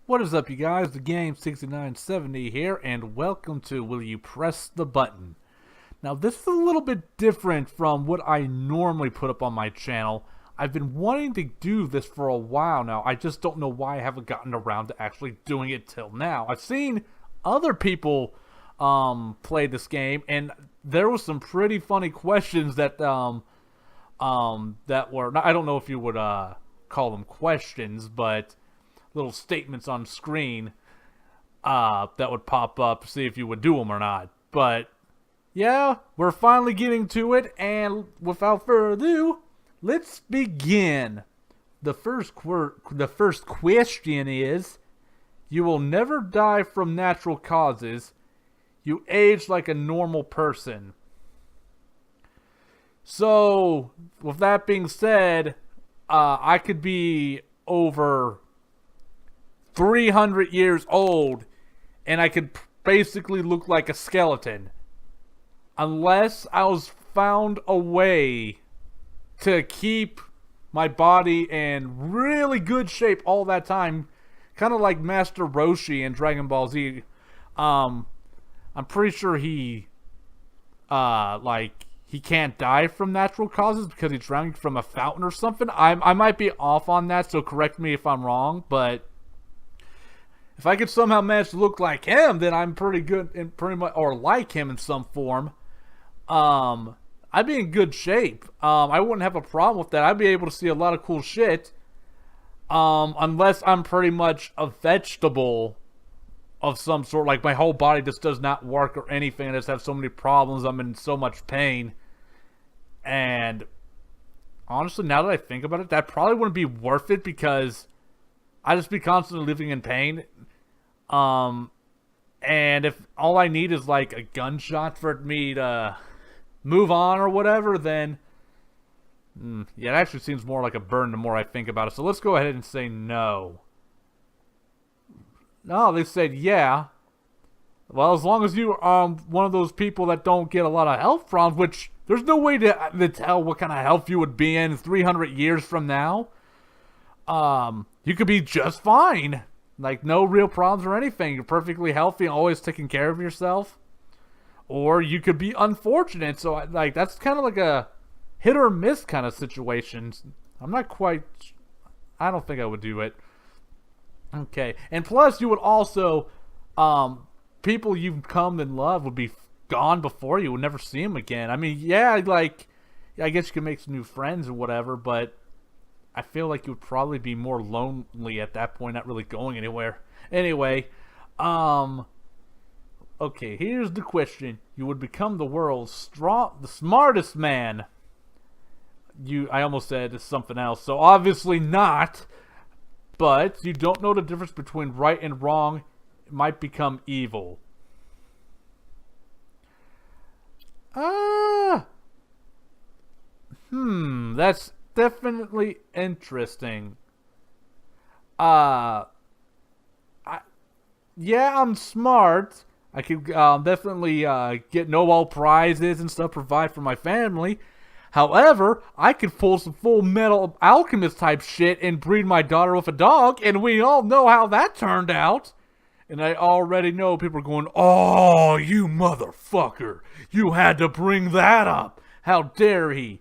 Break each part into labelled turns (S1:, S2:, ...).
S1: What is up, you guys? The Game 6970 here, and welcome to Will You Press the Button? Now, this is a little bit different from what I normally put up on my channel. I've been wanting to do this for a while now. I just don't know why I haven't gotten around to actually doing it till now. I've seen other people play this game, and there was some pretty funny questions that that were, I don't know if you would call them questions, but little statements on screen that would pop up to see if you would do them or not. But yeah, we're finally getting to it, and without further ado, let's begin. The first question is: you will never die from natural causes. You age like a normal person. So, with that being said, I could be over 300 years old, and I could basically look like a skeleton. Unless I was found a way to keep my body in really good shape all that time. Kind of like Master Roshi in Dragon Ball Z. I'm pretty sure he can't die from natural causes because he's drowning from a fountain or something. I might be off on that, so correct me if I'm wrong, but if I could somehow manage to look like him, then I'm pretty good in pretty much, or like him in some form. I'd be in good shape. I wouldn't have a problem with that. I'd be able to see a lot of cool shit. Unless I'm pretty much a vegetable of some sort, like my whole body just does not work or anything. I just have so many problems. I'm in so much pain. And honestly, now that I think about it, that probably wouldn't be worth it because I just be constantly living in pain. And if all I need is like a gunshot for me to move on or whatever, then yeah, it actually seems more like a burden the more I think about it. So let's go ahead and say no. No, they said yeah. Well, as long as you are one of those people that don't get a lot of health problems, which there's no way to tell what kind of health you would be in 300 years from now. You could be just fine. Like, no real problems or anything. You're perfectly healthy and always taking care of yourself. Or you could be unfortunate. So, like, that's kind of like a hit or miss kind of situation. I'm not quite... I don't think I would do it. Okay. And plus, you would also... people you've come and love would be gone before you. Would never see them again. I mean, yeah, like... I guess you can make some new friends or whatever, but I feel like you would probably be more lonely at that point, not really going anywhere. Anyway, okay, here's the question. You would become the world's the smartest man. I almost said something else, so obviously not. But you don't know the difference between right and wrong. It might become evil. That's definitely interesting. Yeah, I'm smart. I could definitely get Nobel Prizes and stuff, provide for my family. However, I could pull some Full Metal Alchemist type shit and breed my daughter with a dog, and we all know how that turned out. And I already know people are going, "Oh, you motherfucker. You had to bring that up. How dare he?"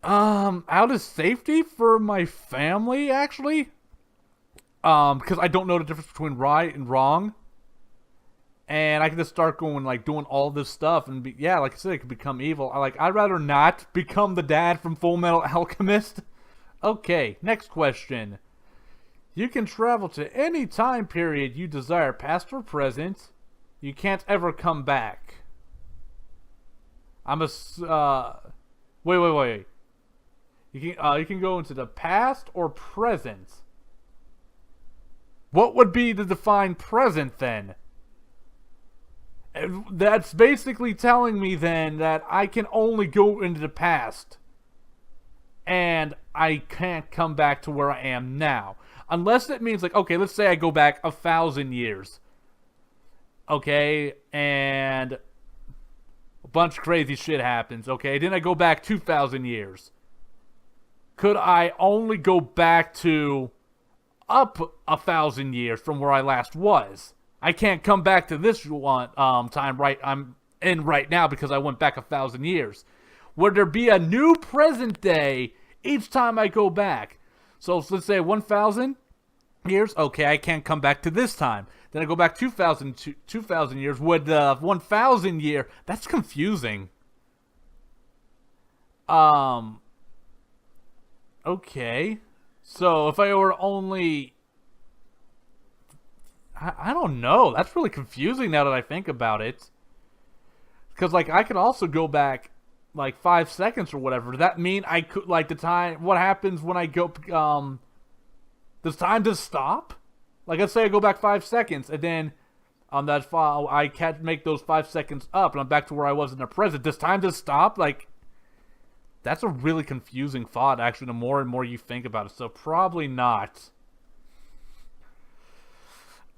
S1: Out of safety for my family, actually. Because I don't know the difference between right and wrong. And I can just start going, like, doing all this stuff. And, yeah, like I said, it could become evil. I'd rather not become the dad from Full Metal Alchemist. Okay, next question. You can travel to any time period you desire, past or present. You can't ever come back. Wait. You can go into the past or present. What would be the defined present then? That's basically telling me then that I can only go into the past. And I can't come back to where I am now. Unless it means, like, okay, let's say I go back 1,000 years. Okay, and a bunch of crazy shit happens. Okay, then I go back 2,000 years. Could I only go back to up 1,000 years from where I last was. I can't come back to this one time I'm in right now because I went back 1,000 years. Would there be a new present day each time I go back? So let's say 1,000 years. Okay, I can't come back to this time. Then I go back 2,000 years. Would 1,000 year? That's confusing. Okay. So if I were only, I don't know. That's really confusing now that I think about it. Because like I could also go back like 5 seconds or whatever. Does that mean I could like the time? What happens when I go? Does time just stop? Like let's say I go back 5 seconds and then on that file I can't make those 5 seconds up and I'm back to where I was in the present. Does time just stop? Like that's a really confusing thought. Actually, the more and more you think about it, so probably not.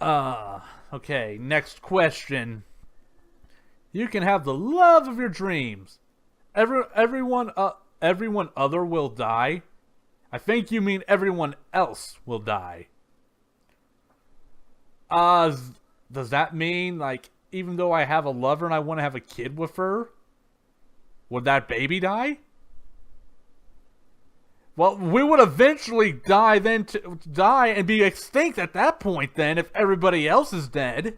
S1: Okay. Next question. You can have the love of your dreams. Everyone other will die. I think you mean everyone else will die. Does that mean, like, even though I have a lover and I want to have a kid with her, would that baby die? Well, we would eventually die die and be extinct at that point then if everybody else is dead.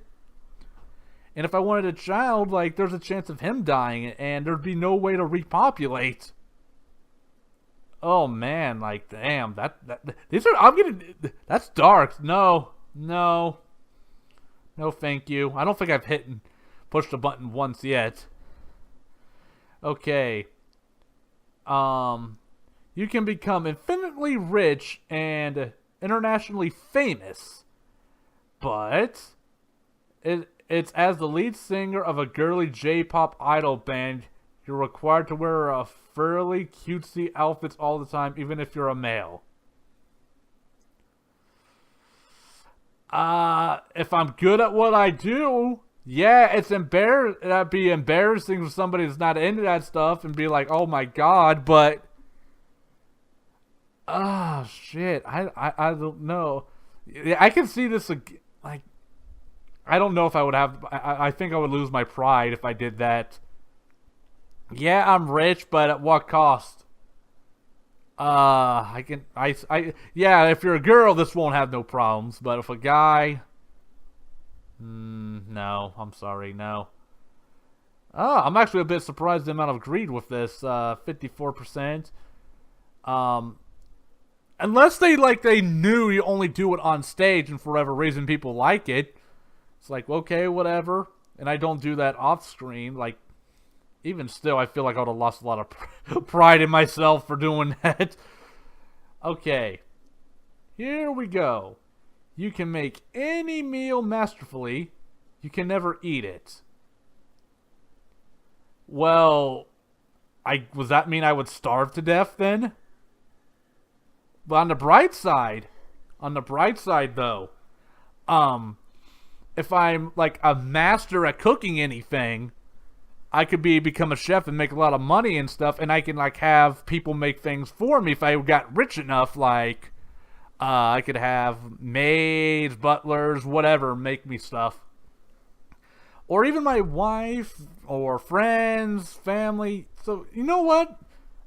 S1: And if I wanted a child, like, there's a chance of him dying, and there'd be no way to repopulate. Oh man, like, damn, that's dark. No, thank you. I don't think I've pushed a button once yet. Okay. You can become infinitely rich and internationally famous, but it's as the lead singer of a girly J-pop idol band, you're required to wear a fairly cutesy outfits all the time, even if you're a male. If I'm good at what I do, yeah, that'd be embarrassing for somebody that's not into that stuff and be like, oh my god, but shit, I don't know. I can see this, like, I don't know if I would have, I think I would lose my pride if I did that. Yeah, I'm rich, but at what cost? Yeah, if you're a girl, this won't have no problems, but if a guy, no, I'm sorry, no. I'm actually a bit surprised the amount of greed with this, 54%. Unless they knew you only do it on stage and for whatever reason people like it. It's like, okay, whatever. And I don't do that off screen. Like, even still, I feel like I would have lost a lot of pride in myself for doing that. Okay. Here we go. You can make any meal masterfully. You can never eat it. Well, does that mean I would starve to death then? But on the bright side though, if I'm like a master at cooking anything, I could become a chef and make a lot of money and stuff, and I can like have people make things for me if I got rich enough. Like, I could have maids, butlers, whatever, make me stuff. Or even my wife or friends, family. So, you know what?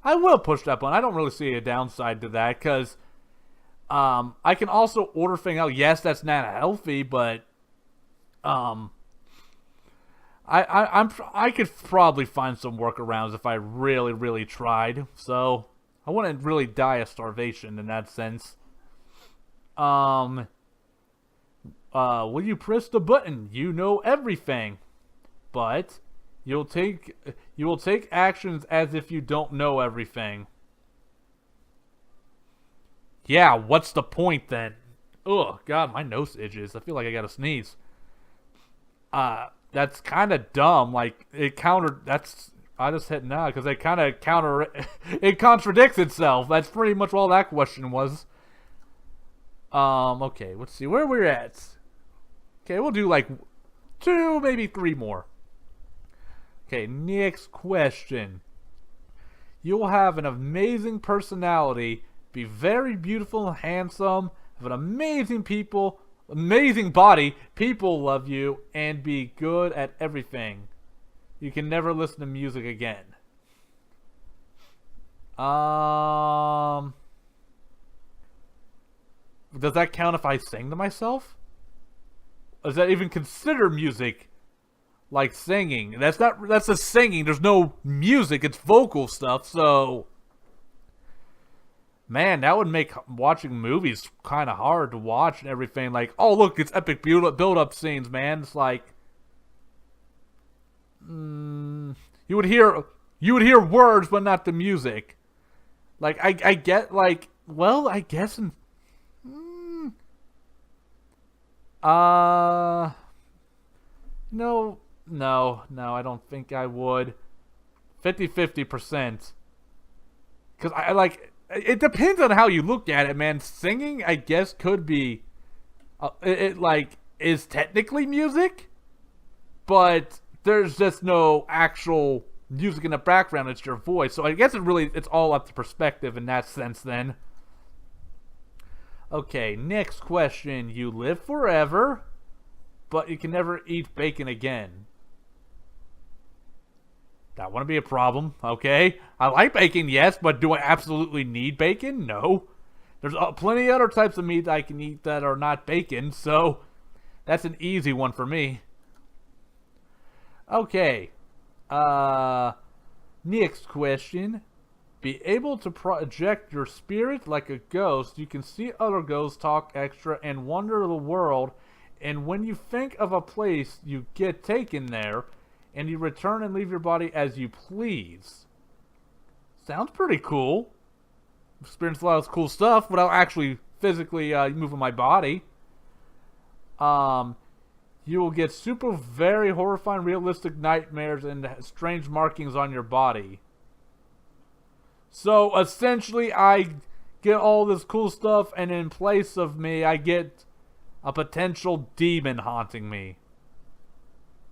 S1: I will push that button. I don't really see a downside to that because I can also order things out. Yes, that's not healthy, but I could probably find some workarounds if I really, really tried. So I wouldn't really die of starvation in that sense. Will you press the button? You know everything, but you will take actions as if you don't know everything. Yeah, what's the point then? Ugh, God, my nose itches. I feel like I gotta sneeze. That's kind of dumb. Like, I just hit now because it kind of it contradicts itself. That's pretty much all that question was. Okay, let's see where we're at. Okay, we'll do like 2, maybe 3 more. Okay, next question. You'll have an amazing personality, be very beautiful and handsome, have an amazing body, people love you, and be good at everything. You can never listen to music again. Does that count if I sing to myself? Does that even consider music like singing? That's just singing. There's no music. It's vocal stuff. So, man, that would make watching movies kind of hard to watch and everything. Like, oh, look, it's epic build-up scenes, man. It's like, you would hear words, but not the music. Like, I get, like, well, I guess in... No, I don't think I would. 50%. Because I like, it depends on how you look at it, man. Singing, I guess, could be, it like, is technically music, but there's just no actual music in the background. It's your voice. So I guess it's all up to perspective in that sense then. Okay, next question. You live forever, but you can never eat bacon again. That wouldn't be a problem, okay? I like bacon, yes, but do I absolutely need bacon? No. There's plenty of other types of meat I can eat that are not bacon, so that's an easy one for me. Okay. Next question. Be able to project your spirit like a ghost. You can see other ghosts, talk extra, and wander the world. And when you think of a place, you get taken there, and you return and leave your body as you please. Sounds pretty cool. Experienced a lot of cool stuff without actually physically moving my body. You will get super, very horrifying, realistic nightmares and strange markings on your body. So, essentially, I get all this cool stuff, and in place of me, I get a potential demon haunting me.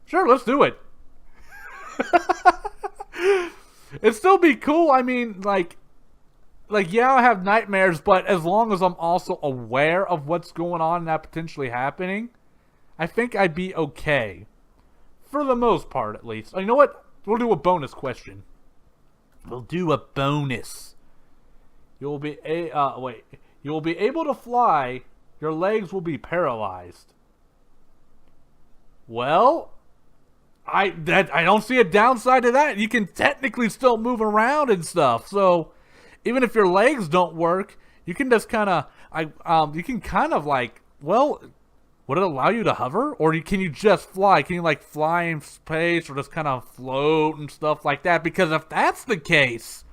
S1: Sure, let's do it. It'd still be cool. I mean, like, yeah, I have nightmares, but as long as I'm also aware of what's going on and that potentially happening, I think I'd be okay. For the most part, at least. You know what? We'll do a bonus question. We'll do a bonus. You'll be able to fly. Your legs will be paralyzed. Well, I don't see a downside to that. You can technically still move around and stuff. So, even if your legs don't work, you can just kind of like, well, would it allow you to hover? Or can you just fly? Can you like fly in space or just kind of float and stuff like that? Because if that's the case,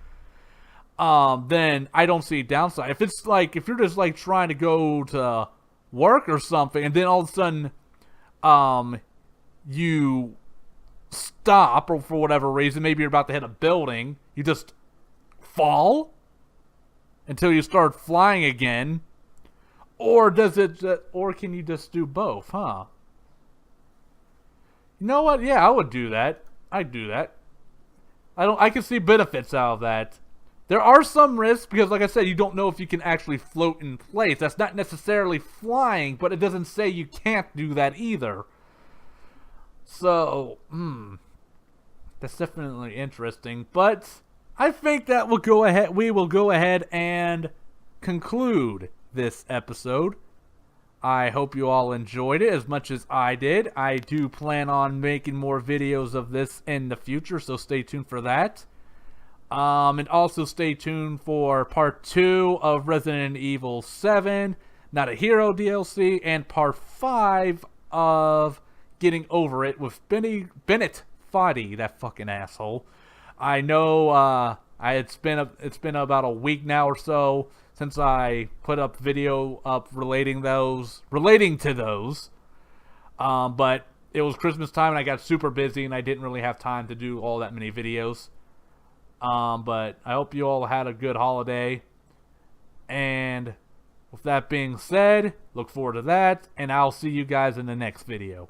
S1: then I don't see a downside. If it's like, if you're just like trying to go to work or something, and then all of a sudden, you stop, or for whatever reason, maybe you're about to hit a building, you just fall until you start flying again. Or or can you just do both, huh? You know what? Yeah, I would do that. I'd do that. I can see benefits out of that. There are some risks because, like I said, you don't know if you can actually float in place. That's not necessarily flying, but it doesn't say you can't do that either. So, that's definitely interesting. But I think that we will go ahead and conclude this episode. I hope you all enjoyed it as much as I did. I do plan on making more videos of this in the future, so stay tuned for that. And also stay tuned for part 2 of Resident Evil 7, Not a Hero DLC, and part 5 of Getting Over It with Bennett Foddy, that fucking asshole. I know it's been about a week now or so since I put up video up relating to those. But it was Christmas time and I got super busy and I didn't really have time to do all that many videos. But I hope you all had a good holiday. And with that being said, look forward to that, and I'll see you guys in the next video.